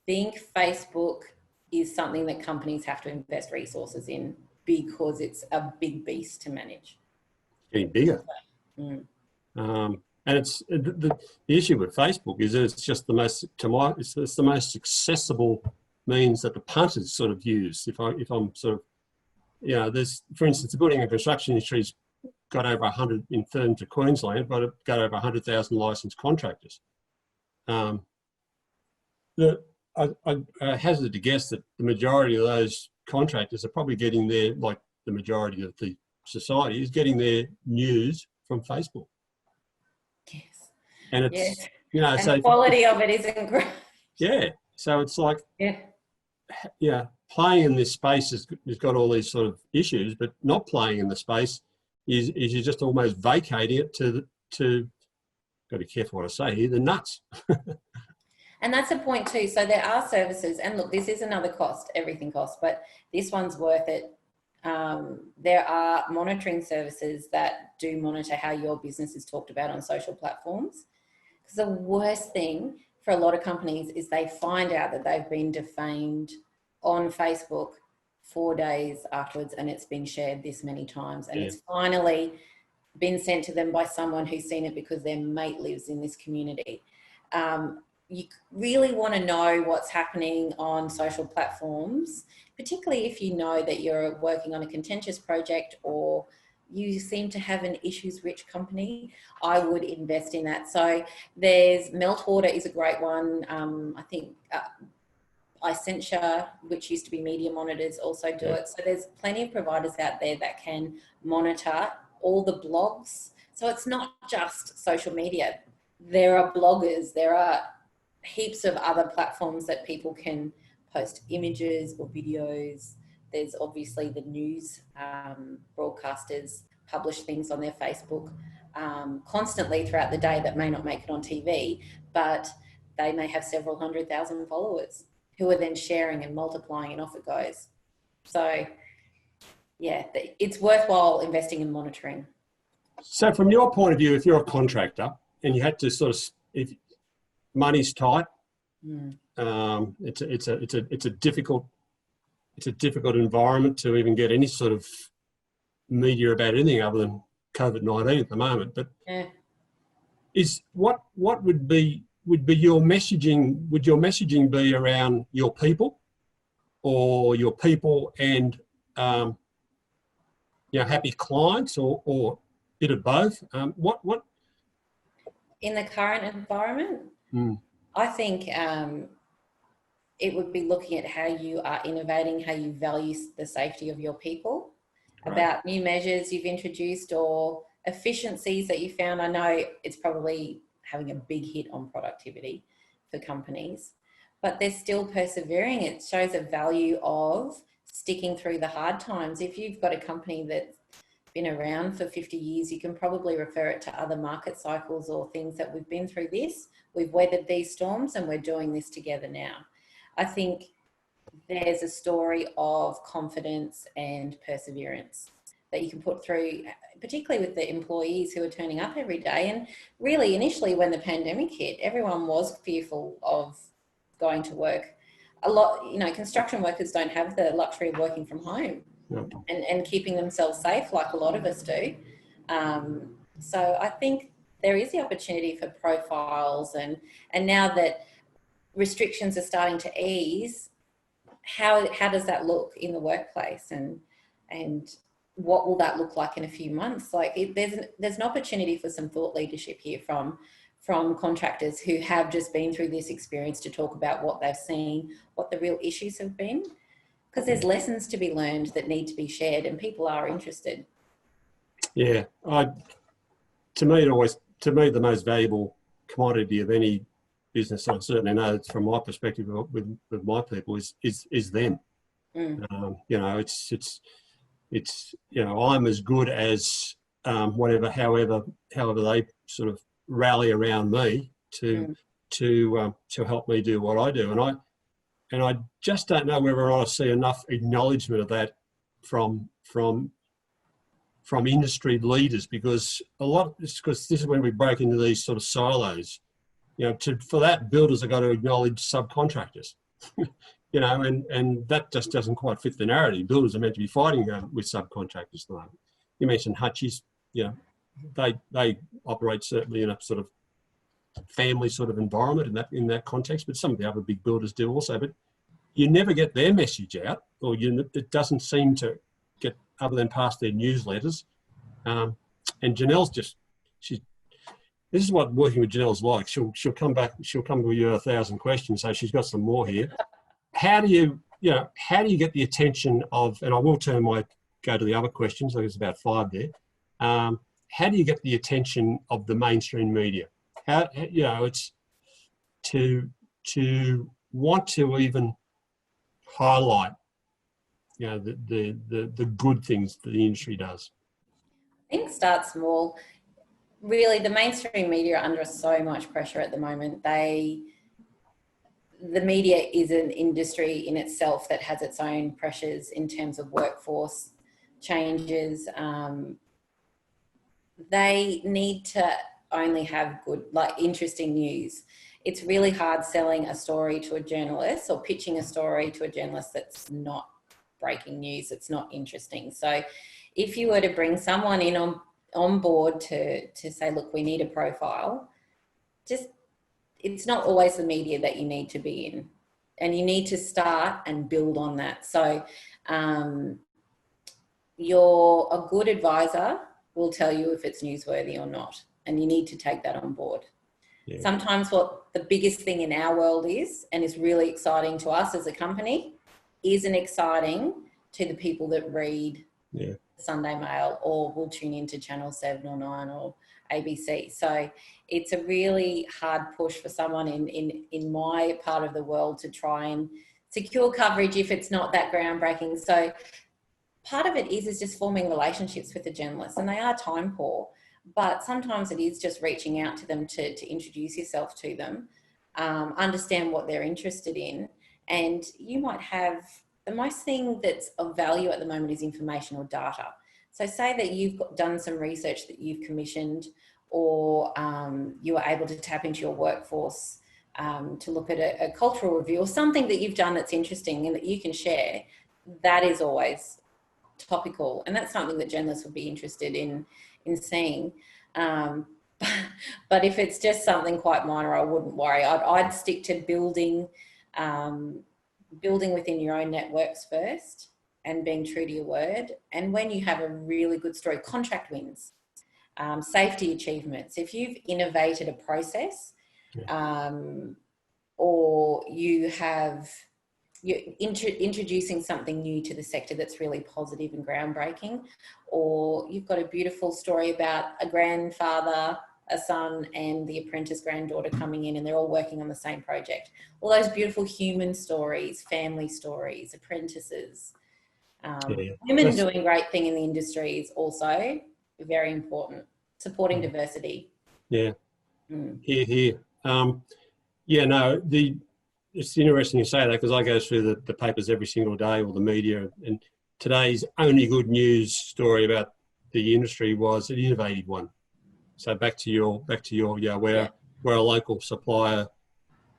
think Facebook is something that companies have to invest resources in, because it's a big beast to manage. Getting bigger. And it's the issue with Facebook is that it's just the most, it's the most accessible means that the punters sort of use. If I'm sort of, there's, for instance, the building and construction industry's got over 100 in terms of Queensland, but it got over 100,000 licensed contractors. I hazard to guess that the majority of those contractors are probably getting like the majority of the society is getting their news from Facebook. Yes. And it's, and so the quality of it isn't great. Yeah. So it's like, playing in this space has got all these sort of issues, but not playing in the space is you're just almost vacating it to got to be careful what I say here, the nuts. And that's a point too. So there are services, and look, this is another cost, everything costs, but this one's worth it. There are monitoring services that do monitor how your business is talked about on social platforms. Because the worst thing for a lot of companies is they find out that they've been defamed on Facebook 4 days afterwards, and it's been shared this many times, and it's finally been sent to them by someone who's seen it because their mate lives in this community. You really want to know what's happening on social platforms, particularly if you know that you're working on a contentious project or you seem to have an issues-rich company. I would invest in that. So there's Meltwater is a great one. I think Essential, which used to be Media Monitors, also do it. So there's plenty of providers out there that can monitor all the blogs. So it's not just social media. There are bloggers, there are heaps of other platforms that people can post images or videos. There's obviously the news broadcasters publish things on their Facebook constantly throughout the day that may not make it on TV, but they may have several 100,000 followers who are then sharing and multiplying, and off it goes. So yeah, it's worthwhile investing in monitoring. So from your point of view, if you're a contractor and you had to sort of, if money's tight, it's a difficult environment to even get any sort of media about anything other than COVID-19 at the moment. But is what would be your messaging? Would your messaging be around your people, or your people and happy clients, or bit of both? What in the current environment? I think it would be looking at how you are innovating, how you value the safety of your people, about new measures you've introduced or efficiencies that you found. I know it's probably having a big hit on productivity for companies, but they're still persevering. It shows a value of sticking through the hard times. If you've got a company that's been around for 50 years, you can probably refer it to other market cycles or things that we've been through this. We've weathered these storms and we're doing this together now. I think there's a story of confidence and perseverance that you can put through, particularly with the employees who are turning up every day. And really, initially when the pandemic hit, everyone was fearful of going to work. A lot, construction workers don't have the luxury of working from home and keeping themselves safe like a lot of us do. So I think there is the opportunity for profiles, and now that restrictions are starting to ease, how does that look in the workplace, and what will that look like in a few months? Like there's an opportunity for some thought leadership here from contractors who have just been through this experience to talk about what they've seen, what the real issues have been, because there's lessons to be learned that need to be shared, and people are interested. Yeah, to me, the most valuable commodity of any business, I certainly know it's from my perspective with my people, is them. It's I'm as good as however they sort of rally around me to help me do what I do, and I just don't know whether I see enough acknowledgement of that from industry leaders, because this is when we break into these sort of silos. For that, builders have got to acknowledge subcontractors. And that just doesn't quite fit the narrative. Builders are meant to be fighting with subcontractors at the moment. You mentioned Hutchies, they operate certainly in a sort of family sort of environment in that context, but some of the other big builders do also. But you never get their message out, or it doesn't seem to get other than past their newsletters. And Janelle's this is what working with Janelle's like. She'll come back. She'll come with you 1,000 questions. So she's got some more here. How do you get the attention of? And I will go to the other questions. There's about 5 there. How do you get the attention of the mainstream media? It's to want to even highlight, the good things that the industry does. I think start small. Really, the mainstream media are under so much pressure at the moment. The media is an industry in itself that has its own pressures in terms of workforce changes. They need to only have good, interesting news. It's really hard selling a story to a journalist or pitching a story to a journalist that's not breaking news, it's not interesting. So if you were to bring someone in on board to say, look, we need a profile, it's not always the media that you need to be in, and you need to start and build on that. So a good advisor will tell you if it's newsworthy or not, and you need to take that on board. Yeah. Sometimes what the biggest thing in our world is, and is really exciting to us as a company, isn't exciting to the people that read Sunday Mail or will tune into Channel 7 or 9 or ABC. So it's a really hard push for someone in my part of the world to try and secure coverage if it's not that groundbreaking. So part of it is just forming relationships with the journalists, and they are time poor, but sometimes it is just reaching out to them to introduce yourself to them, understand what they're interested in. And you might have, the most thing that's of value at the moment is information or data. So say that you've done some research that you've commissioned, or you were able to tap into your workforce to look at a cultural review or something that you've done that's interesting and that you can share. That is always topical, and that's something that journalists would be interested in seeing. But if it's just something quite minor, I wouldn't worry. I'd stick to building within your own networks first and being true to your word. And when you have a really good story, contract wins, safety achievements, if you've innovated a process, or you're introducing something new to the sector that's really positive and groundbreaking, or you've got a beautiful story about a grandfather, a son, and the apprentice granddaughter coming in, and they're all working on the same project. All those beautiful human stories, family stories, apprentices, women doing great thing in the industry is also very important. Supporting diversity. Yeah. Here. It's interesting you say that, because I go through the papers every single day, or the media, and today's only good news story about the industry was an innovative one. So back to your where a local supplier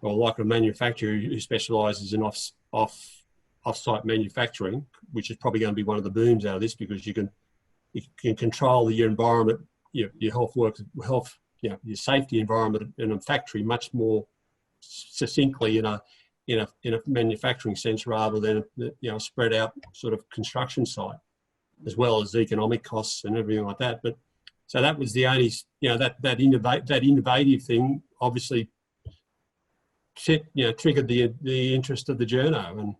or like a manufacturer who specialises in off-site manufacturing, which is probably going to be one of the booms out of this, because you can control your environment, your your safety environment in a factory much more succinctly in a manufacturing sense, rather than spread out sort of construction site, as well as economic costs and everything like that. But so that was the only that innovative thing obviously triggered the interest of the journo, and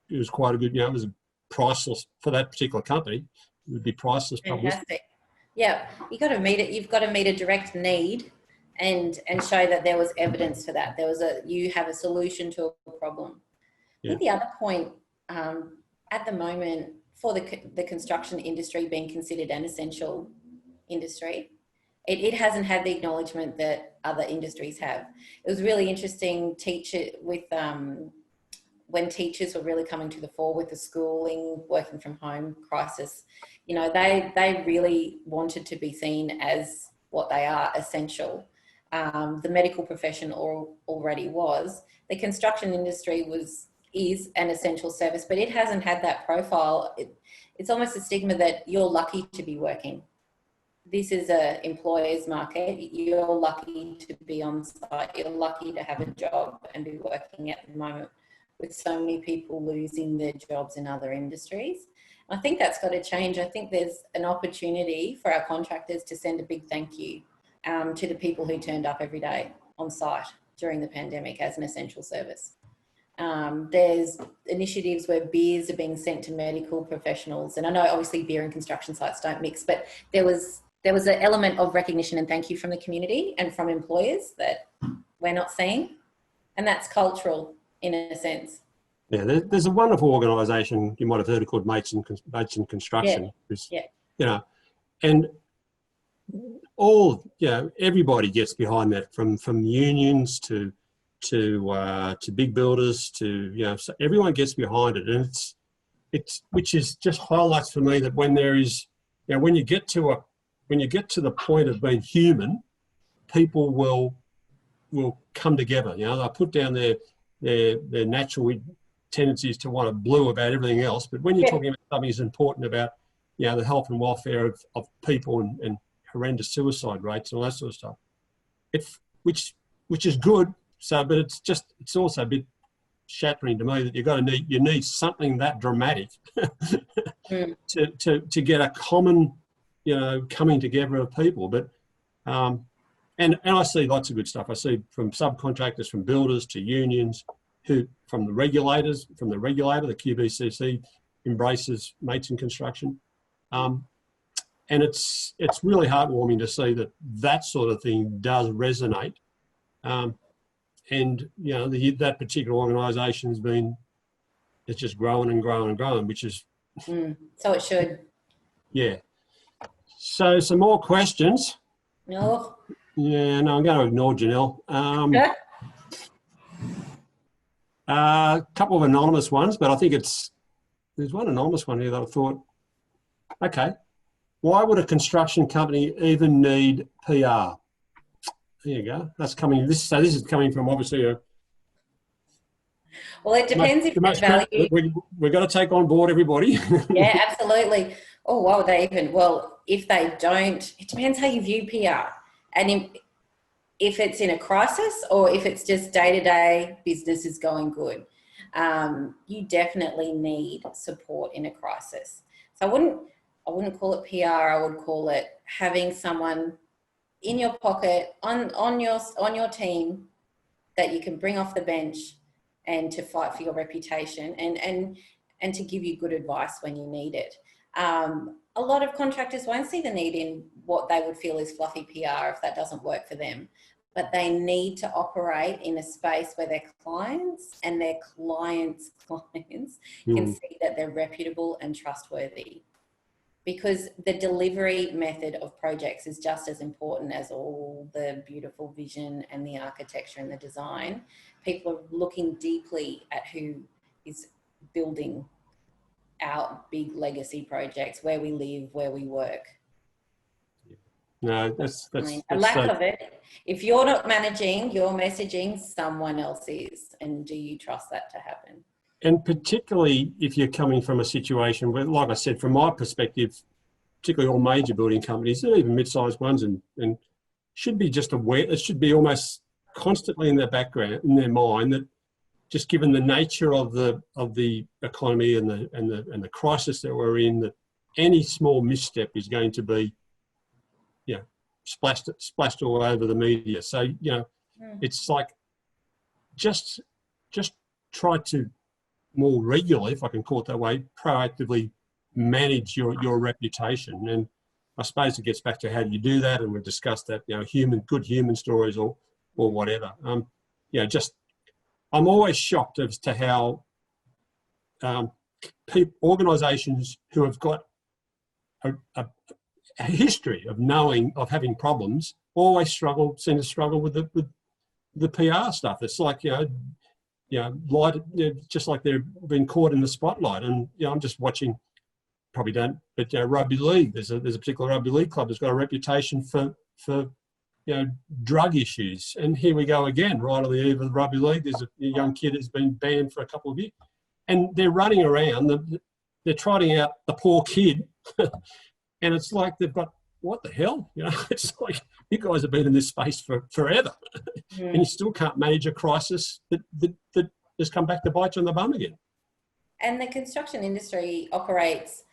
it was quite a good, it was priceless for that particular company. It would be priceless publicity. Fantastic. Yeah, you've got to meet a direct need, and show that there was evidence for that. You have a solution to a problem. Yeah. I think the other point at the moment, for the construction industry being considered an essential industry, it hasn't had the acknowledgement that other industries have. It was really interesting when teachers were really coming to the fore with the schooling, working from home crisis. They really wanted to be seen as what they are, essential. The medical profession already was. The construction industry is an essential service, but it hasn't had that profile. It's almost a stigma that you're lucky to be working. This is an employer's market. You're lucky to be on site. You're lucky to have a job and be working at the moment, with so many people losing their jobs in other industries. I think that's got to change. I think there's an opportunity for our contractors to send a big thank you to the people who turned up every day on site during the pandemic as an essential service. There's initiatives where beers are being sent to medical professionals. And I know obviously beer and construction sites don't mix, but there was an element of recognition and thank you from the community and from employers that we're not seeing. And that's cultural in a sense. Yeah, there's a wonderful organisation you might have heard of called Mates and Construction. And everybody gets behind that, from unions to big builders to so everyone gets behind it, and it's which is just highlights for me that when there is when you get to the point of being human, people will come together. They'll put down their natural tendencies to want to blue about everything else. But when you're talking about something as important about, the health and welfare of people and horrendous suicide rates and all that sort of stuff, which is good. So, but it's also a bit shattering to me that you need something that dramatic to get a common, coming together of people. But and I see lots of good stuff. I see from subcontractors, from builders to unions, from the regulator, the QBCC embraces Mates in Construction. and it's really heartwarming to see that that sort of thing does resonate. And you know, that particular organisation it's just growing and growing and growing, which is so it should. Yeah. So some more questions. No. Yeah, no, I'm going to ignore Janelle. A couple of anonymous ones, but I think there's one anonymous one here that I thought, okay, why would a construction company even need PR? There you go. That's coming. This is coming from obviously Well, it depends if they value. We've got to take on board everybody. Yeah, absolutely. Oh, why would they even? Well, if they don't, it depends how you view PR. And if it's in a crisis or if it's just day-to-day business is going good, you definitely need support in a crisis. So I wouldn't call it PR. I would call it having someone in your pocket on your team that you can bring off the bench and to fight for your reputation and to give you good advice when you need it. A lot of contractors won't see the need in what they would feel is fluffy PR if that doesn't work for them, but they need to operate in a space where their clients and their clients' clients can see that they're reputable and trustworthy. Because the delivery method of projects is just as important as all the beautiful vision and the architecture and the design. People are looking deeply at who is building our big legacy projects, where we live, where we work. No, that's a lack of it. If you're not managing your messaging, someone else is. And do you trust that to happen? And particularly if you're coming from a situation where, like I said, from my perspective, particularly all major building companies, and even mid-sized ones, and should be just aware, it should be almost constantly in their background, in their mind, that just given the nature of the economy and the crisis that we're in, that any small misstep is going to be, splashed all over the media. So, it's like just try to more regularly, if I can call it that way, proactively manage your reputation. And I suppose it gets back to how do you do that, and we've discussed that, good human stories or whatever. I'm always shocked as to how organisations who have got a history of having problems always seem to struggle with the PR stuff. It's like, just like they've been caught in the spotlight. And I'm just watching, probably don't, but rugby league. There's a particular rugby league club that's got a reputation for drug issues, and here we go again, right on the eve of the rugby league. There's a young kid who's been banned for a couple of years, and they're running around. They're trotting out the poor kid, and it's like they've got, what the hell? It's like, you guys have been in this space for forever, and you still can't manage a crisis that has come back to bite you on the bum again. And the construction industry operates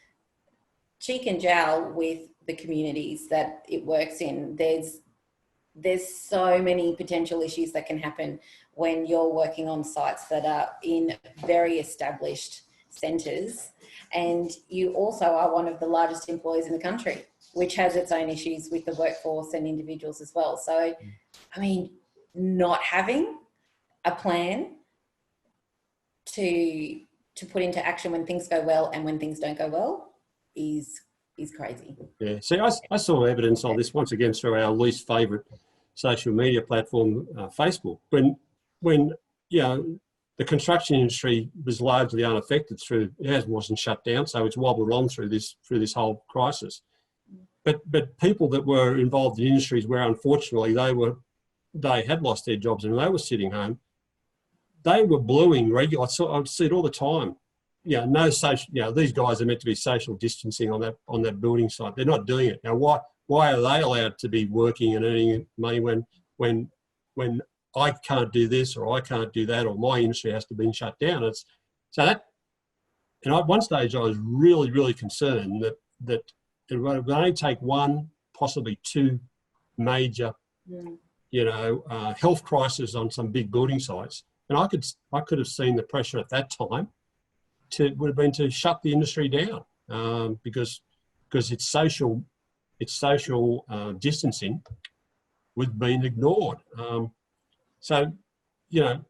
cheek and jowl with the communities that it works in. There's so many potential issues that can happen when you're working on sites that are in very established centres, and you also are one of the largest employers in the country, which has its own issues with the workforce and individuals as well. So, I mean, not having a plan to put into action when things go well and when things don't go well is crazy. Yeah. See, I saw evidence of this once again through our least favourite social media platform, Facebook, when the construction industry was largely unaffected it wasn't shut down, so it's wobbled on through this whole crisis. But people that were involved in industries where unfortunately they had lost their jobs and they were sitting home, they were bluing regular. I would see it all the time. No social. These guys are meant to be social distancing on that building site. They're not doing it now. Why are they allowed to be working and earning money when I can't do this or I can't do that, or my industry has to be shut down? At one stage I was really, really concerned that it would only take one, possibly two major, health crises on some big building sites, and I could have seen the pressure at that time would have been to shut the industry down, because it's social its social distancing was being ignored. So, you know,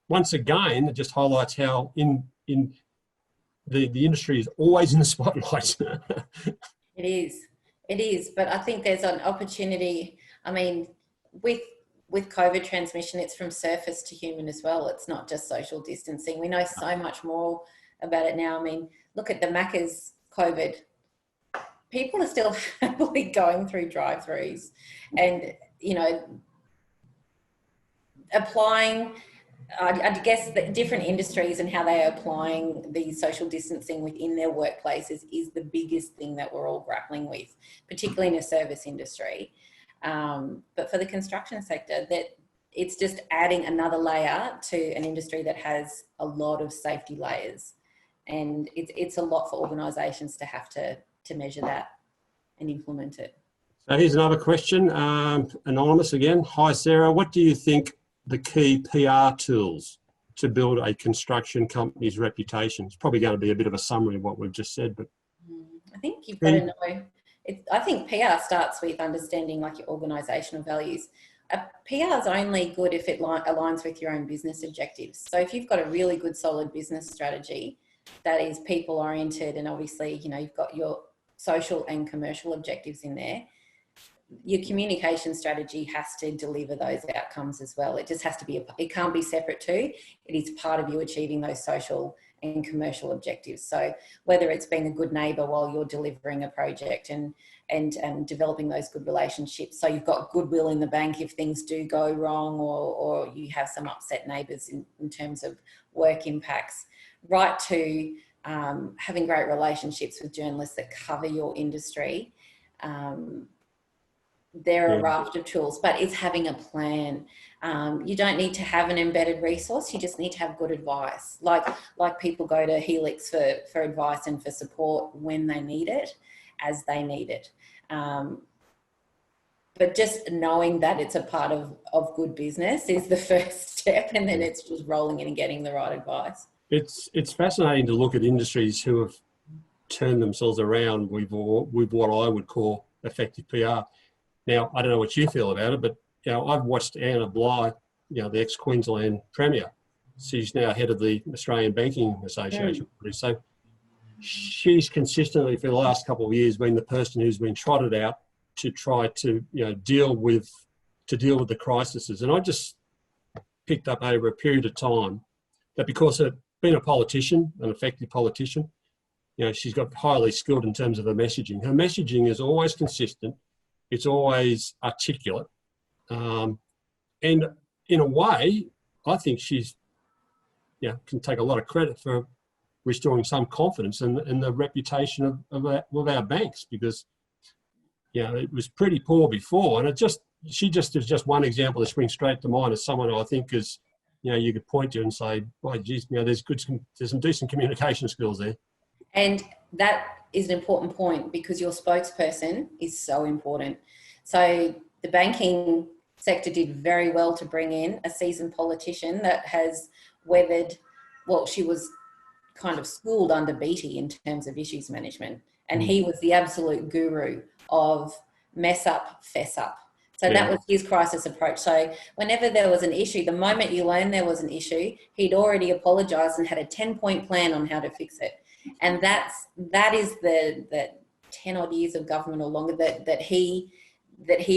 once again, it just highlights how in the industry is always in the spotlight. It is, but I think there's an opportunity. I mean, with COVID transmission, it's from surface to human as well. It's not just social distancing. We know so much more about it now. I mean, look at the Macca's COVID. People are still happily going through drive-throughs and, you know, applying, I guess, the different industries and how they are applying the social distancing within their workplaces is the biggest thing that we're all grappling with, particularly in a service industry. But for the construction sector, that it's just adding another layer to an industry that has a lot of safety layers, and it's a lot for organisations to have to measure that and implement it. So here's another question, anonymous again. Hi Sarah, what do you think the key PR tools to build a construction company's reputation? It's probably going to be a bit of a summary of what we've just said, but I think you've got to know. I think PR starts with understanding like your organisational values. PR is only good if it aligns with your own business objectives. So if you've got a really good, solid business strategy that is people oriented, and obviously, you know, you've got your social and commercial objectives in there, your communication strategy has to deliver those outcomes as well. It just has to be, it can't be separate too. It is part of you achieving those social and commercial objectives. So whether it's being a good neighbour while you're delivering a project and developing those good relationships, so you've got goodwill in the bank if things do go wrong, or you have some upset neighbours in terms of work impacts, right to having great relationships with journalists that cover your industry. There are a raft of tools, but it's having a plan. You don't need to have an embedded resource. You just need to have good advice. Like people go to Helix for advice and for support when they need it, as they need it. But just knowing that it's a part of good business is the first step, and then it's just rolling in and getting the right advice. it's fascinating to look at industries who have turned themselves around with what I would call effective PR. Now, I don't know what you feel about it, but you know, I've watched Anna Bligh, you know, the ex-Queensland Premier. She's now head of the Australian Banking Association. So she's consistently for the last couple of years been the person who's been trotted out to try to, you know, deal with the crises. And I just picked up over a period of time that because of being a politician, an effective politician, you know, she's got highly skilled in terms of her messaging. Her messaging is always consistent. It's always articulate. And in a way, I think she's, you know, can take a lot of credit for restoring some confidence in the reputation of our banks, because, you know, it was pretty poor before. And she just is just one example that springs straight to mind as someone who I think is, you know, you could point to and say, "Boy, geez, you know, there's some decent communication skills there." And that is an important point, because your spokesperson is so important. So the banking sector did very well to bring in a seasoned politician that has weathered, well, she was kind of schooled under Beattie in terms of issues management. And he was the absolute guru of mess up, fess up. So that was his crisis approach. So whenever there was an issue, the moment you learned there was an issue, he'd already apologised and had a 10-point plan on how to fix it. And that is the 10 odd years of government or longer that he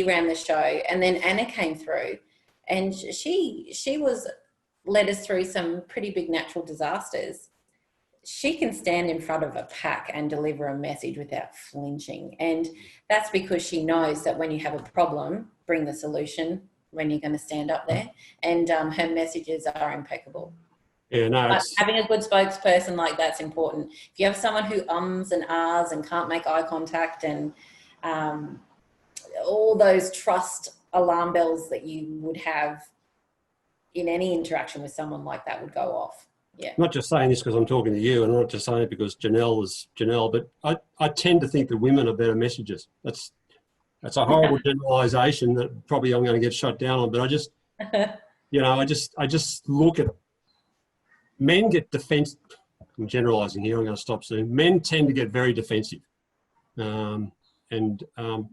ran the show. And then Anna came through, and she led us through some pretty big natural disasters. She can stand in front of a pack and deliver a message without flinching. And that's because she knows that when you have a problem, bring the solution when you're going to stand up there. And her messages are impeccable. Yeah, no, but having a good spokesperson like that's important. If you have someone who ums and ahs and can't make eye contact and all those trust alarm bells that you would have in any interaction with someone like that would go off. Yeah. I'm not just saying this because I'm talking to you, and I'm not just saying it because Janelle is Janelle, but I tend to think that women are better messengers. That's a horrible generalisation that probably I'm going to get shut down on, but I just, you know, I just look at men get defensive. I'm generalising here. I'm going to stop soon. Men tend to get very defensive, and And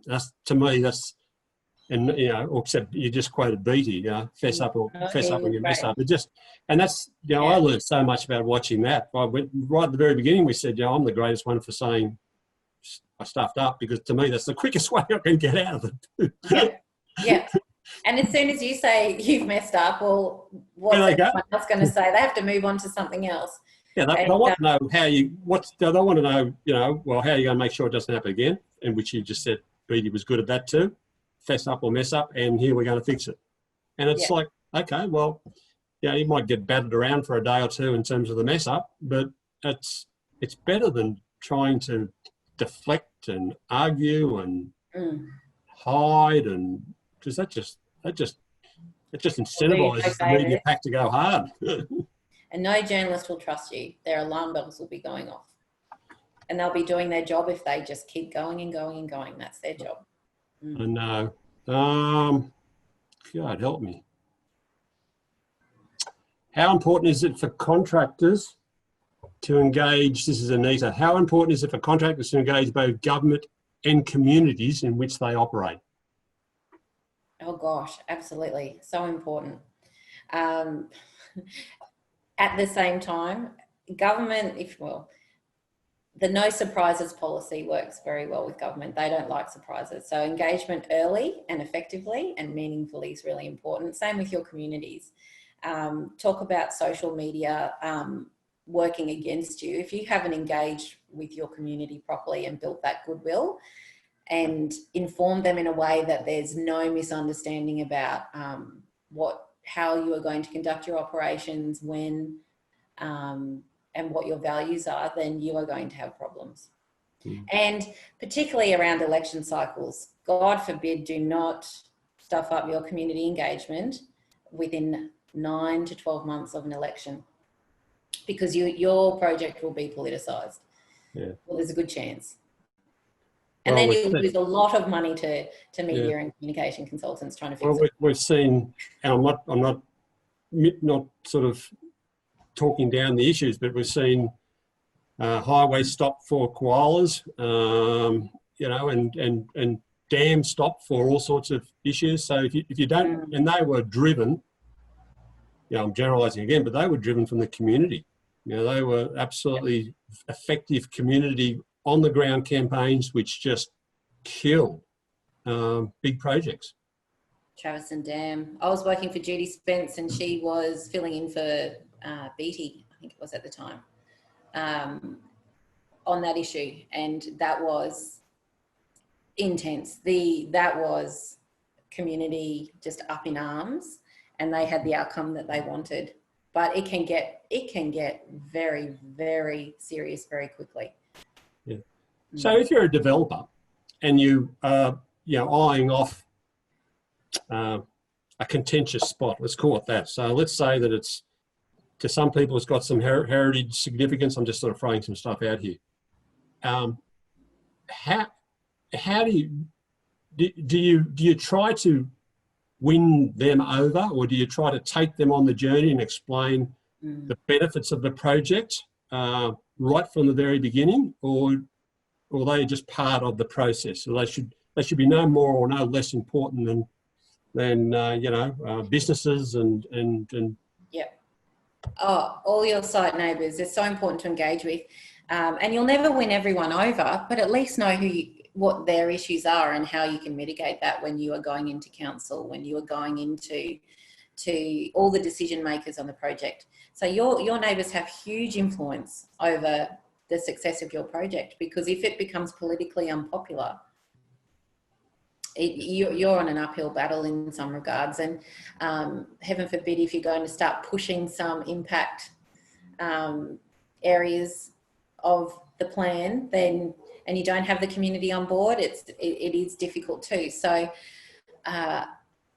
that's, to me, that's, and except you just quoted Beatty, fess up or fess up when you mess up. It just, and that's, I learned so much about watching that. I went right at the very beginning. We said, I'm the greatest one for saying I stuffed up, because to me that's the quickest way I can get out of it. Yeah. And as soon as you say you've messed up, well, what's everyone else going to say? They have to move on to something else. Yeah, they want to know how you. They want to know, well, how are you going to make sure it doesn't happen again? And which you just said, Beatty was good at that too. Fess up or mess up, and here we're going to fix it. And it's like, okay, well, you might get battered around for a day or two in terms of the mess up, but it's better than trying to deflect and argue and hide, and because that just incentivizes the media pack to go hard. And no journalist will trust you. Their alarm bells will be going off, and they'll be doing their job if they just keep going and going and going. That's their job. I know. God help me. How important is it for contractors to engage? This is Anita. How important is it for contractors to engage both government and communities in which they operate? Oh gosh, absolutely. So important. At the same time, government, the no surprises policy works very well with government. They don't like surprises. So engagement early and effectively and meaningfully is really important. Same with your communities. Talk about social media working against you. If you haven't engaged with your community properly and built that goodwill and informed them in a way that there's no misunderstanding about how you are going to conduct your operations, when, and what your values are, then you are going to have problems. And particularly around election cycles, God forbid, do not stuff up your community engagement within 9 to 12 months of an election, because your project will be politicised. Yeah. Well, there's a good chance. And then you lose a lot of money to media and communication consultants trying to fix it. We've seen, and I'm not sort of talking down the issues, but we've seen highways stop for koalas, and dams stop for all sorts of issues. So if you don't, and they were driven, I'm generalising again, but they were driven from the community. They were absolutely effective community on the ground campaigns, which just killed big projects. Traverson Dam. I was working for Judy Spence, and she was filling in for Beatty, I think it was at the time, on that issue, and that was intense. That was community just up in arms, and they had the outcome that they wanted. But it can get very, very serious very quickly. Yeah. So if you're a developer and you are eyeing off a contentious spot, let's call it that. So let's say that it's, to some people, it's got some heritage significance. I'm just sort of throwing some stuff out here. How do you try to win them over, or do you try to take them on the journey and explain the benefits of the project right from the very beginning, or are they just part of the process? So they should be no more or no less important than businesses and yeah. Oh, all your site neighbours, it's so important to engage with, and you'll never win everyone over, but at least know what their issues are and how you can mitigate that when you are going into council, when you are going into all the decision makers on the project. So your neighbours have huge influence over the success of your project, because if it becomes politically unpopular, you're on an uphill battle in some regards. And heaven forbid, if you're going to start pushing some impact areas of the plan, then, and you don't have the community on board, it is difficult too. So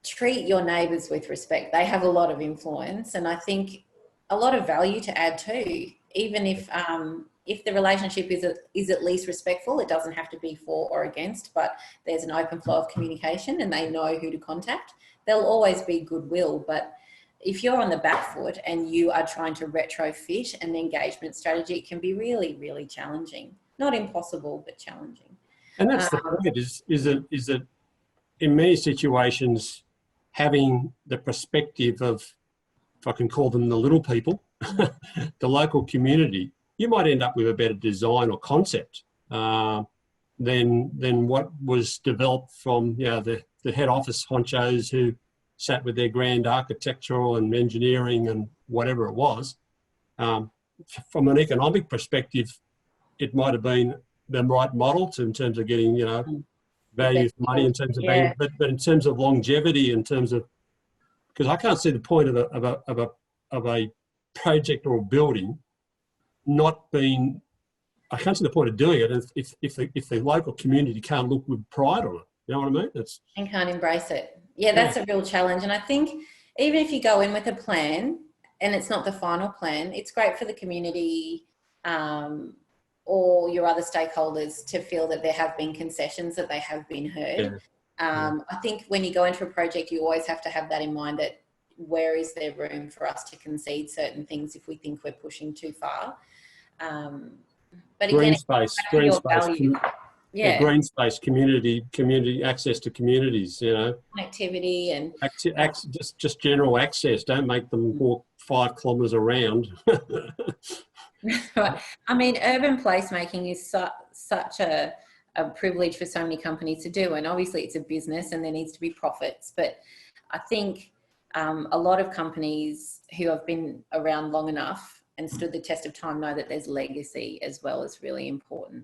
treat your neighbours with respect. They have a lot of influence, and I think a lot of value to add too. Even if the relationship is at least respectful, it doesn't have to be for or against, but there's an open flow of communication and they know who to contact. There'll always be goodwill, but if you're on the back foot and you are trying to retrofit an engagement strategy, it can be really, really challenging. Not impossible, but challenging. And that's the point, is that in many situations, having the perspective of, if I can call them the little people, the local community, you might end up with a better design or concept than what was developed from the head office honchos who sat with their grand architectural and engineering and whatever it was. From an economic perspective, it might have been the right model in terms of getting, value for money, in terms of being, but in terms of longevity, in terms of, because I can't see the point of a project or a building not being, I can't see the point of doing it if the local community can't look with pride on it. You know what I mean? And can't embrace it. Yeah, that's a real challenge. And I think even if you go in with a plan and it's not the final plan, it's great for the community or your other stakeholders to feel that there have been concessions, that they have been heard. I think when you go into a project, you always have to have that in mind, that where is there room for us to concede certain things if we think we're pushing too far. But green again, space, community access to communities, connectivity and just general access. Don't make them walk 5 kilometres around. Right. I mean, urban placemaking is such a privilege for so many companies to do, and obviously it's a business and there needs to be profits, but I think a lot of companies who have been around long enough and stood the test of time know that there's legacy as well as really important,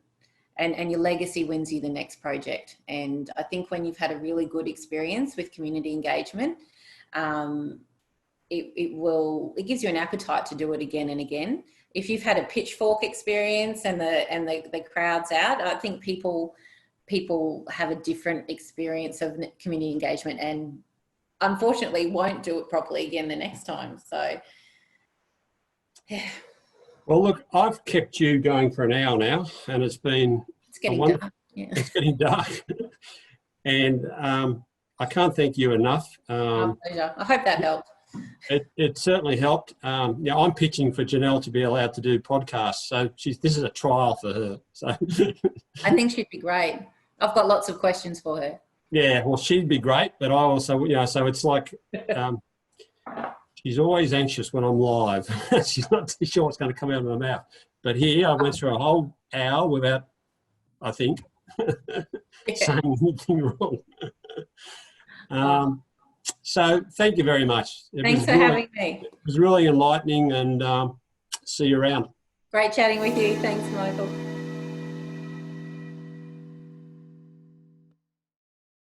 and your legacy wins you the next project. And I think when you've had a really good experience with community engagement, it gives you an appetite to do it again and again. If you've had a pitchfork experience and the crowd's out, I think people have a different experience of community engagement and unfortunately won't do it properly again the next time. So, yeah. Well, look, I've kept you going for an hour now, and it's getting dark. Yeah. It's getting dark, and I can't thank you enough. My pleasure. I hope that helped. It certainly helped. I'm pitching for Janelle to be allowed to do podcasts, so this is a trial for her. So I think she'd be great. I've got lots of questions for her. Yeah, well, she'd be great, but I also, so it's like she's always anxious when I'm live. She's not too sure what's going to come out of my mouth. But here I went through a whole hour without, I think, saying anything wrong. So thank you very much. Thanks for having me. It was really enlightening, and see you around. Great chatting with you. Thanks, Michael.